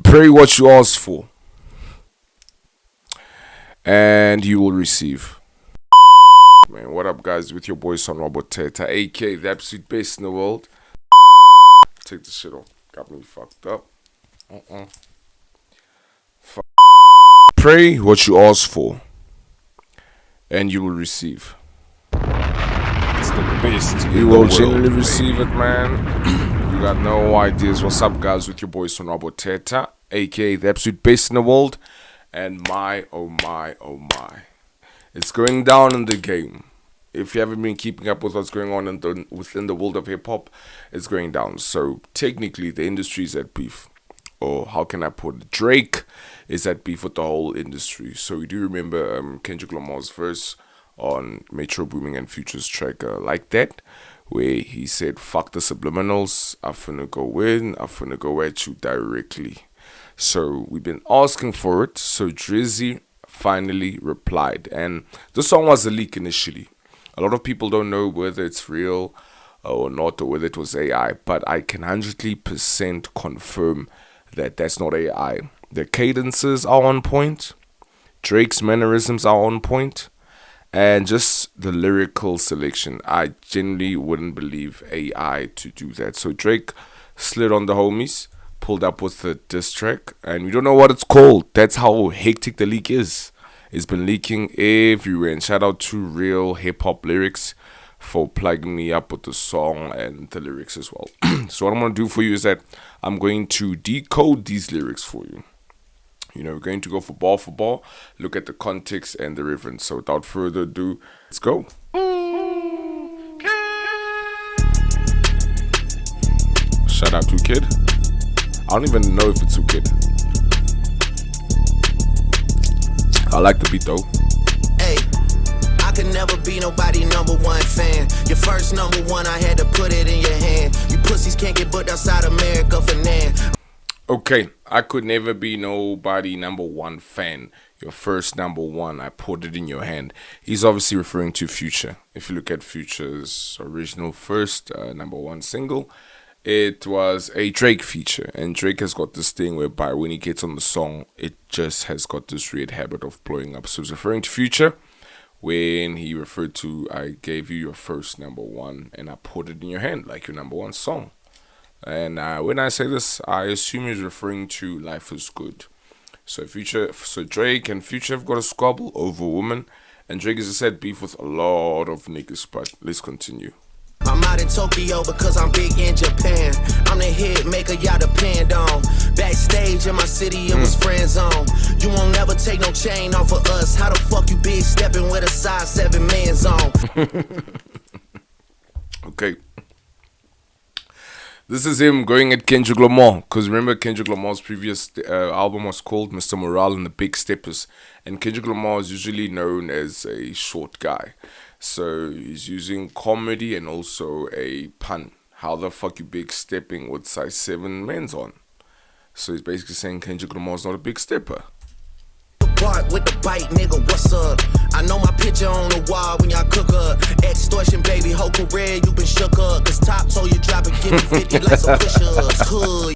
Pray what you ask for, and you will receive. Man, what up, guys? With your boy Sonwabo Thetha, aka the absolute best in the world. Take the shit off. Got me fucked up. Pray what you ask for, and you will receive. It's the best. You will genuinely receive it, man. You got no ideas. What's up, guys? With your boy Sonwabo Thetha, aka the absolute best in the world. And my, oh my, oh my. It's going down in the game. If you haven't been keeping up with what's going on within the world of hip hop, it's going down. So technically, the industry is at beef. Or how can I put it? Drake is at beef with the whole industry. So we do remember Kendrick Lamar's verse on Metro Booming and Future's track Like That, where he said, "Fuck the subliminals, I'm finna go in, I'm finna go at you directly." So we've been asking for it. So Drizzy finally replied, and the song was a leak initially. A lot of people don't know whether it's real or not, or whether it was AI, but I can 100% confirm that that's not AI. The cadences are on point, Drake's mannerisms are on point, and just the lyrical selection. I genuinely wouldn't believe AI to do that. So Drake slid on the homies, pulled up with the diss track, and we don't know what it's called. That's how hectic the leak is. It's been leaking everywhere. And shout out to Real Hip Hop Lyrics for plugging me up with the song and the lyrics as well. So what I'm going to do for you is that I'm going to decode these lyrics for you. You know, we're going to go for bar, look at the context and the reference. So without further ado, let's go. Shout out to Kid. I don't even know if it's a Kid. I like the beat though. Hey, I could never be nobody #1 fan. Your first #1, I had to put it in your hand. You pussies can't get booked outside America for nan. Okay, I could never be nobody #1 fan. Your first #1, I put it in your hand. He's obviously referring to Future. If you look at Future's original first #1 single, it was a Drake feature. And Drake has got this thing whereby when he gets on the song, it just has got this weird habit of blowing up. So he's referring to Future when he referred to, "I gave you your first #1 and I put it in your hand," like your #1 song. And when I say this, I assume he's referring to Life Is Good. So Drake and Future have got a squabble over women, and Drake, as I said, beef with a lot of niggas. But let's continue. I'm out in Tokyo because I'm big in Japan. I'm the hit maker y'all depend on. Backstage in my city, it was friend zone. You won't never take no chain off of us. How the fuck you big stepping with a size 7 man zone? Okay. This is him going at Kendrick Lamar, because remember Kendrick Lamar's previous album was called Mr. Morale and the Big Steppers, and Kendrick Lamar is usually known as a short guy, so he's using comedy and also a pun. How the fuck you big stepping with size 7 men's on? So he's basically saying Kendrick Lamar's not a big stepper. Bark with the bite, nigga, what's up? I know my picture on the wall when y'all cook up. Extortion, baby, whole career you been shook up. Cause Top told you drop and give me 50 like some push-ups.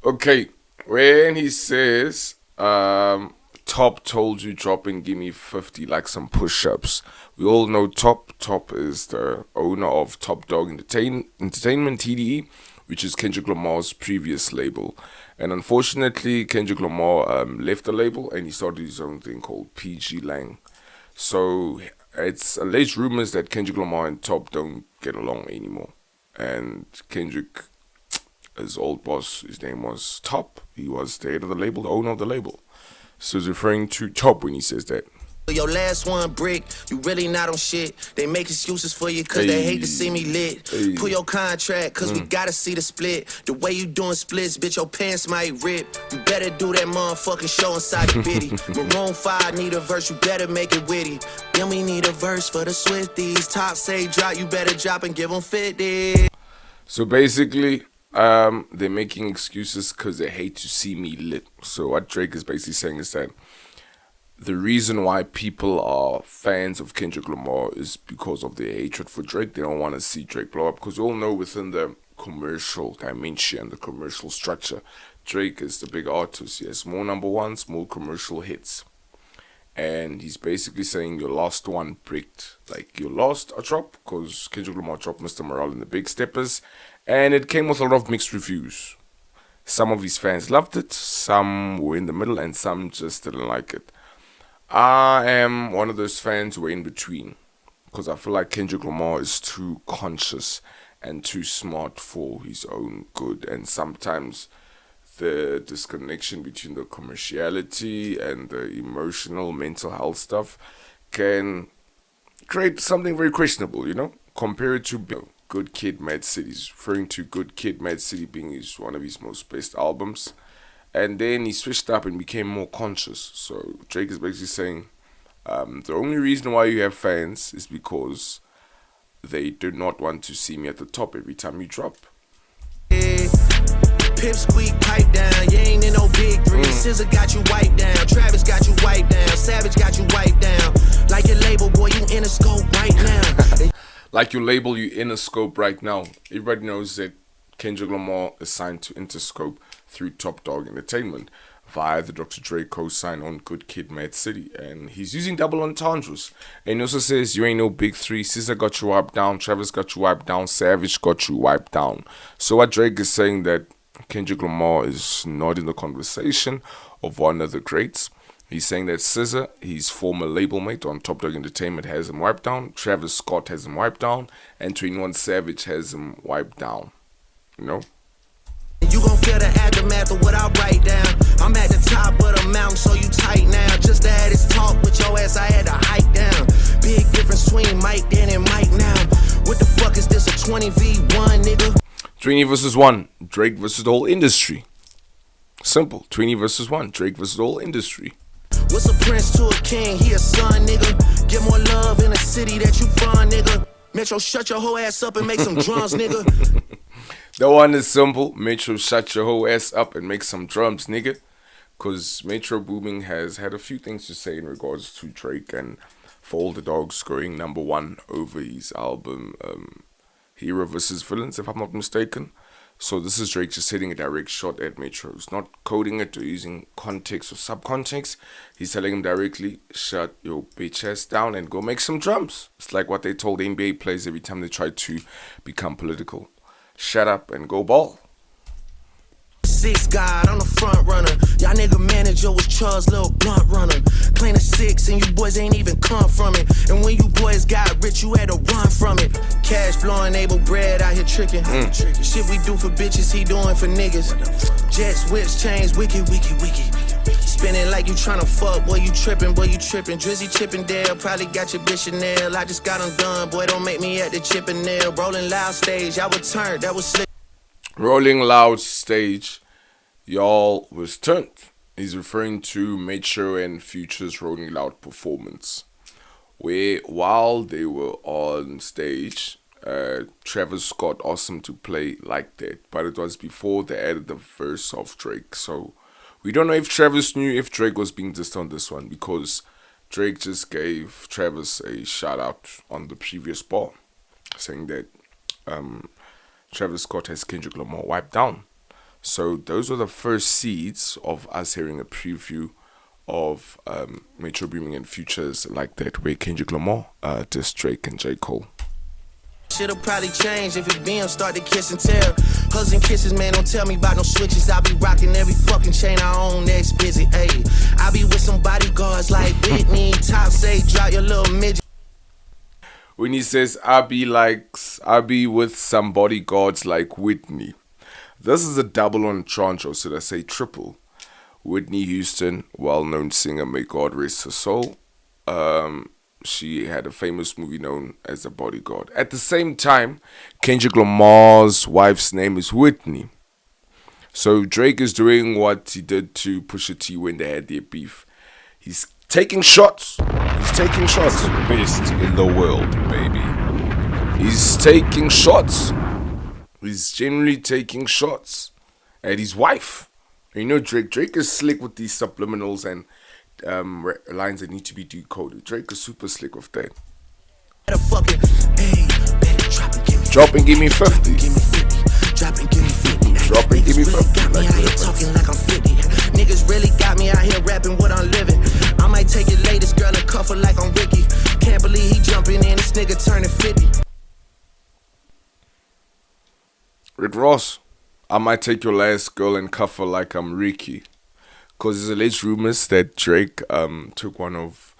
Okay, when he says, Top told you drop and give me 50 like some push-ups. We all know Top. Top is the owner of Top Dog Entertainment, TDE, which is Kendrick Lamar's previous label. And unfortunately, Kendrick Lamar left the label and he started his own thing called PG Lang. So it's alleged rumors that Kendrick Lamar and Top don't get along anymore. And Kendrick, his old boss, his name was Top. He was the head of the label, the owner of the label. So he's referring to Top when he says that. Your last one brick, you really not on shit. They make excuses for you cause they hate to see me lit. Pull your contract cause we gotta see the split. The way you doing splits, bitch, your pants might rip. You better do that motherfucking show inside the bitty. Maroon 5 need a verse, you better make it witty. Then we need a verse for the Swifties. Top say drop, you better drop and give them 50. So basically, they're making excuses because they hate to see me lit. So what Drake is basically saying is that the reason why people are fans of Kendrick Lamar is because of their hatred for Drake. They don't want to see Drake blow up, because we all know within the commercial dimension, the commercial structure. Drake is the big artist. He has more number ones, more commercial hits. And he's basically saying your last one bricked. Like, you lost a drop because Kendrick Lamar dropped Mr. Morale in the Big Steppers. And it came with a lot of mixed reviews. Some of his fans loved it, some were in the middle, and some just didn't like it. I am one of those fans who are in between. Because I feel like Kendrick Lamar is too conscious and too smart for his own good. And sometimes the disconnection between the commerciality and the emotional, mental health stuff can create something very questionable, Compare it to Good Kid, Mad City. He's referring to Good Kid, Mad City being one of his most best albums. And then he switched up and became more conscious. So Drake is basically saying, the only reason why you have fans is because they do not want to see me at the top every time you drop. Pip squeak, pipe down. You ain't in no big three. SZA got you wiped down. Travis got you wiped down. Savage got you wiped down. Like your label, boy, you in a scope right now. Like your label, you in a scope right now. Everybody knows that Kendrick Lamar is signed to Interscope through Top Dog Entertainment via the Dr. Dre co-sign on Good Kid, Mad City. And he's using double entendres. And he also says, you ain't no big three. SZA got you wiped down. Travis got you wiped down. Savage got you wiped down. So what Drake is saying that Kendrick Lamar is not in the conversation of one of the greats. He's saying that SZA, his former label mate on Top Dog Entertainment, has him wiped down. Travis Scott has him wiped down. And 21 Savage has him wiped down. You gon' feel the aftermath of what I write down. I'm at the top of the mountain, so you tight now. Just to have this talk with your ass, I had to hike down. Big difference between Mike then and Mike now. What the fuck is this, a 20v1, nigga? 20 versus 1, Drake versus the whole industry. Simple. 20 versus 1, Drake versus the whole industry. What's a prince to a king? He a son, nigga. Get more love in the city that you from, nigga. Metro, shut your whole ass up and make some drums, nigga. The one is simple. Metro, shut your whole ass up and make some drums, nigga. Because Metro Booming has had a few things to say in regards to Drake and For All the Dogs scoring number one over his album Hero vs. Villains, if I'm not mistaken. So this is Drake just hitting a direct shot at Metro. He's not coding it or using context or subcontext. He's telling him directly, shut your bitch ass down and go make some drums. It's like what they told NBA players every time they try to become political. Shut up and go ball. Six God, I'm the front runner. Y'all nigga manager was Charles' little blunt runner. Claim a six and you boys ain't even come from it. And when you boys got rich, you had to run from it. Cash blowing, able bread out here tricking. Shit we do for bitches, he doing for niggas. Jets, whips, chains, wicked. Spinning like you tryna fuck, boy, you tripping. Drizzy Chippendale, probably got your bitch Chanel. I just got them done, boy, don't make me at the Chippendale. Rolling loud stage, I was turned, that was slick. Rolling Loud stage, y'all was turned. He's referring to Metro and Future's Rolling Loud performance, where while they were on stage, Travis Scott asked him to play like that, but it was before they added the verse of Drake. So we don't know if Travis knew if Drake was being dissed on this one, because Drake just gave Travis a shout out on the previous bar, saying that Travis Scott has Kendrick Lamar wiped down. So those were the first seeds of us hearing a preview of Metro Booming and Futures like that, where Kendrick Lamar dissed Drake and J. Cole. Shit'll probably change if his BM start to kiss and tell. Hugs and kisses, man, don't tell me about no switches. I be rocking every fucking chain I own, next busy, ayy. I be with some bodyguards like Whitney. Top say, drop your little midget. When he says, I be with some bodyguards like Whitney. This is a double entendre, so I say triple. Whitney Houston, well-known singer, may God rest her soul. She had a famous movie known as The Bodyguard. At the same time, Kendrick Lamar's wife's name is Whitney. So Drake is doing what he did to Pusha T when they had their beef. He's taking shots. Best in the world, baby. He's taking shots. He's generally taking shots at his wife. You know, Drake is slick with these subliminals and lines that need to be decoded. Drake is super slick with that. Drop and give me 50. Drop and give me 50. Drop and give me Niggas really 50. got me Like out here that. talking like I'm 50. Niggas really got me out here rapping what I'm living. I might take your latest girl and cuff her like I'm Ricky. Can't believe he jumping in, this nigga turning 50. Rick Ross, I might take your last girl and cuff her like I'm Ricky. Because there's alleged rumors that Drake took one of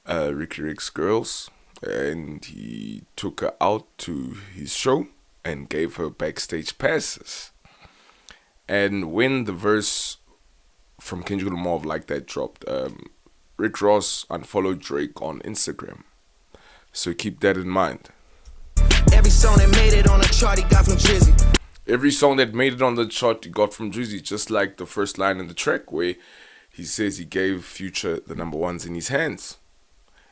Ricky Rick's girls and he took her out to his show and gave her backstage passes. And when the verse from Kendrick Lamar of Like That dropped, Rick Ross unfollowed Drake on Instagram. So keep that in mind. Every song that made it on the chart he got from Drizzy. Every song that made it on the chart he got from Drizzy, just like the first line in the track where he says he gave Future the number ones in his hands.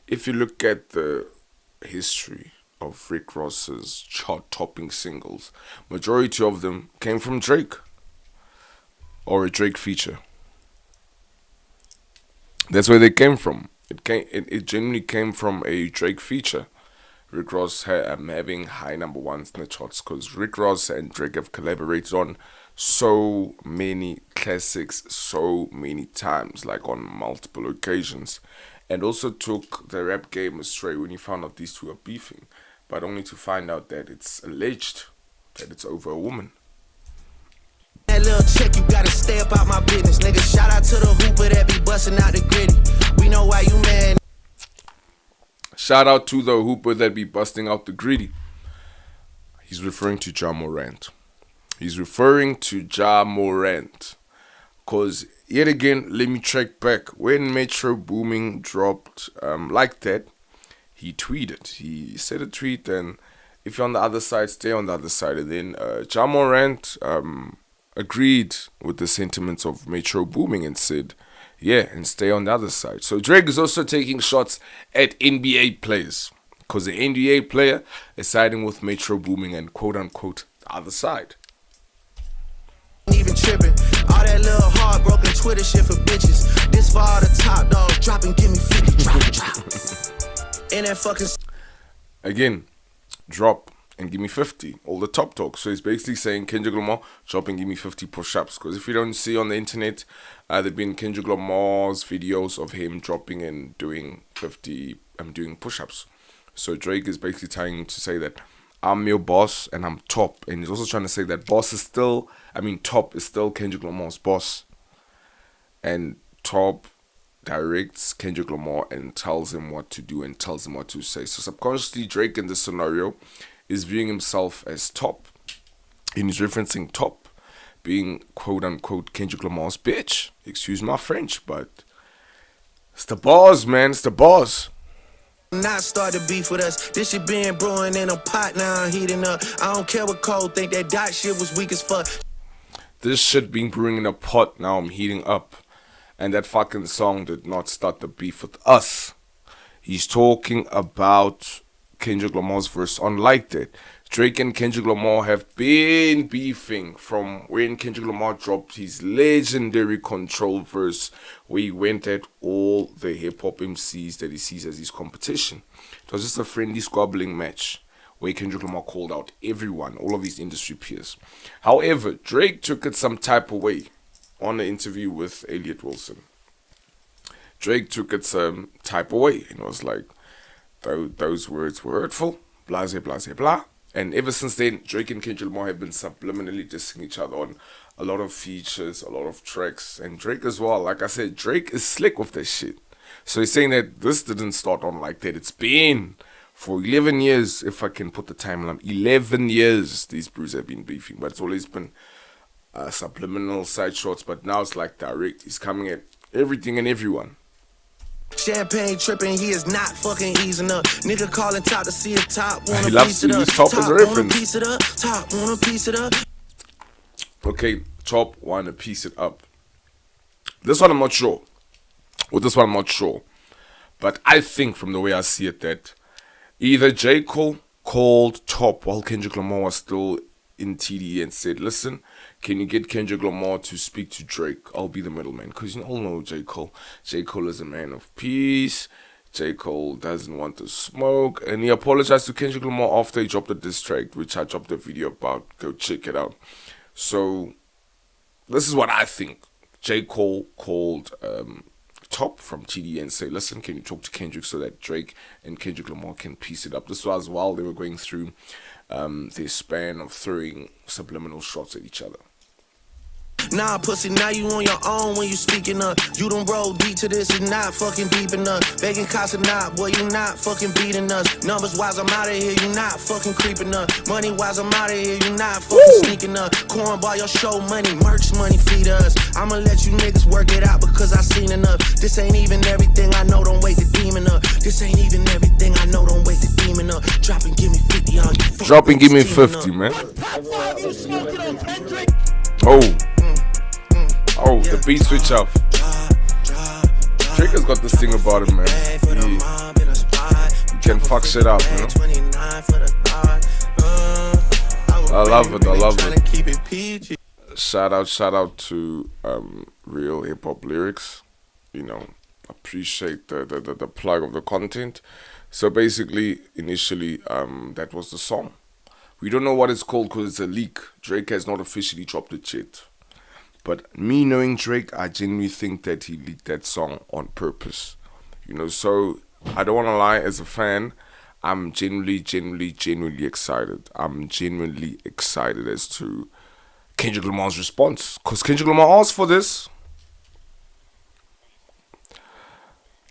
If you look at the history of Rick Ross's chart-topping singles, majority of them came from Drake or a Drake feature. That's where they came from. It genuinely came from a Drake feature. Rick Ross having high number ones in the charts because Rick Ross and Drake have collaborated on so many classics so many times, like on multiple occasions, and also took the rap game astray when he found out these two are beefing, but only to find out that it's alleged that it's over a woman. That little check, you gotta stay up out my business, nigga. Shout out to the hooper that be busting out the gritty. We know why you mad. Shout out to the hooper that be busting out the gritty. He's referring to Ja Morant. He's referring to Ja Morant. Because, yet again, let me track back. When Metro Booming dropped Like That, he tweeted. He said a tweet, and if you're on the other side, stay on the other side. And then Ja Morant agreed with the sentiments of Metro Booming and said, yeah, and stay on the other side. So Drake is also taking shots at NBA players because the NBA player is siding with Metro Booming and quote-unquote the other side. Even tripping. All that little heartbroken Twitter shit for bitches. This for all the top dogs. Drop and give me 50. Drop. And that fucking... Again, drop and give me 50. All the top talk. So he's basically saying, Kendrick Lamar, drop and give me 50 push-ups. Because if you don't see on the internet, there have been Kendrick Lamar's videos of him dropping and doing doing push-ups. So Drake is basically trying to say that I'm your boss and I'm top. And he's also trying to say that top is still Kendrick Lamar's boss. And top directs Kendrick Lamar and tells him what to do and tells him what to say. So subconsciously, Drake in this scenario is viewing himself as top. And he's referencing top being quote-unquote Kendrick Lamar's bitch. Excuse my French, but it's the boss, man. It's the boss. Not start to beef with us. This shit been brewing in a pot, now I'm heating up. I don't care what Cole think, that dot shit was weak as fuck. This shit being brewing in a pot, now I'm heating up. And that fucking song did not start the beef with us. He's talking about Kendrick Lamar's verse on Like That. Drake and Kendrick Lamar have been beefing from when Kendrick Lamar dropped his legendary Control verse, where he went at all the hip-hop MCs that he sees as his competition. It was just a friendly squabbling match where Kendrick Lamar called out everyone, all of his industry peers. However, Drake took it some type of way on an interview with Elliot Wilson. Drake took it some type of way and was like, those words were hurtful, blah, blah, blah, blah. And ever since then, Drake and Kendrick Lamar have been subliminally dissing each other on a lot of features, a lot of tracks. And Drake as well. Like I said, Drake is slick with this shit. So he's saying that this didn't start on Like That. It's been for 11 years, if I can put the timeline. 11 years these brews have been beefing. But it's always been subliminal side shots. But now it's like direct. He's coming at everything and everyone. Champagne tripping, he is not fucking easing up. Nigga calling top to see a top, want He a loves piece to it up. use top as a Top want a reference. piece it up. Top want a piece it up. Okay, top want to piece it up. This one I'm not sure. With this one I'm not sure. But I think from the way I see it that either J. Cole called Top while Kendrick Lamar was still in TDE and said, listen, can you get Kendrick Lamar to speak to Drake? I'll be the middleman. Because you all know J. Cole. J. Cole is a man of peace. J. Cole doesn't want to smoke, and he apologized to Kendrick Lamar after he dropped the diss track, which I dropped a video about. Go check it out. So, this is what I think. J. Cole called Top from TD and say, listen, can you talk to Kendrick so that Drake and Kendrick Lamar can piece it up? This was while they were going through their span of throwing subliminal shots at each other. Nah, pussy, now you on your own when you speaking up. You done roll deep to this, is not fucking deep enough. Begging cops or not, boy, you not fucking beating us. Numbers wise, I'm out of here, you not fucking creeping up. Money wise, I'm out of here, you not fucking sneaking up. Cornball, your show money, merch money, feed us. I'ma let you niggas work it out because I seen enough. This ain't even everything I know, don't wake the demon up. This ain't even everything I know, don't wake the demon up. Drop and give me 50 on you. Drop and give me 50, man. Oh, the beat switch up. Drake has got this thing about him, man. He can fuck shit up, you know? I love it. Shout out to real hip hop lyrics. You know, appreciate the plug of the content. So basically, initially, that was the song. We don't know what it's called because it's a leak. Drake has not officially dropped it yet. But me knowing Drake, I genuinely think that he leaked that song on purpose. You know, so I don't want to lie, as a fan, I'm genuinely excited. I'm genuinely excited as to Kendrick Lamar's response. Because Kendrick Lamar asked for this.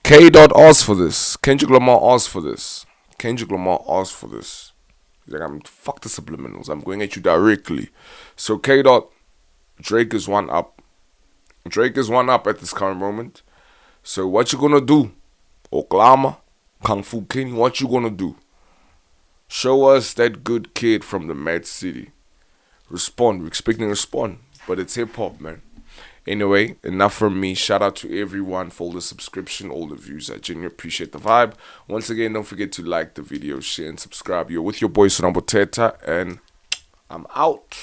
K. Dot asked for this. Kendrick Lamar asked for this. Kendrick Lamar asked for this. He's like, fuck the subliminals. I'm going at you directly. So K. Dot, Drake is one up. Drake is one up at this current moment. So what you gonna do? Oklahoma, Kung Fu King, what you gonna do? Show us that good kid from the Mad City. Respond. We're expecting a respond. But it's hip hop, man. Anyway, enough from me. Shout out to everyone for all the subscription, all the views. I genuinely appreciate the vibe. Once again, don't forget to like the video, share, and subscribe. You're with your boy Sonwabo Thetha, and I'm out.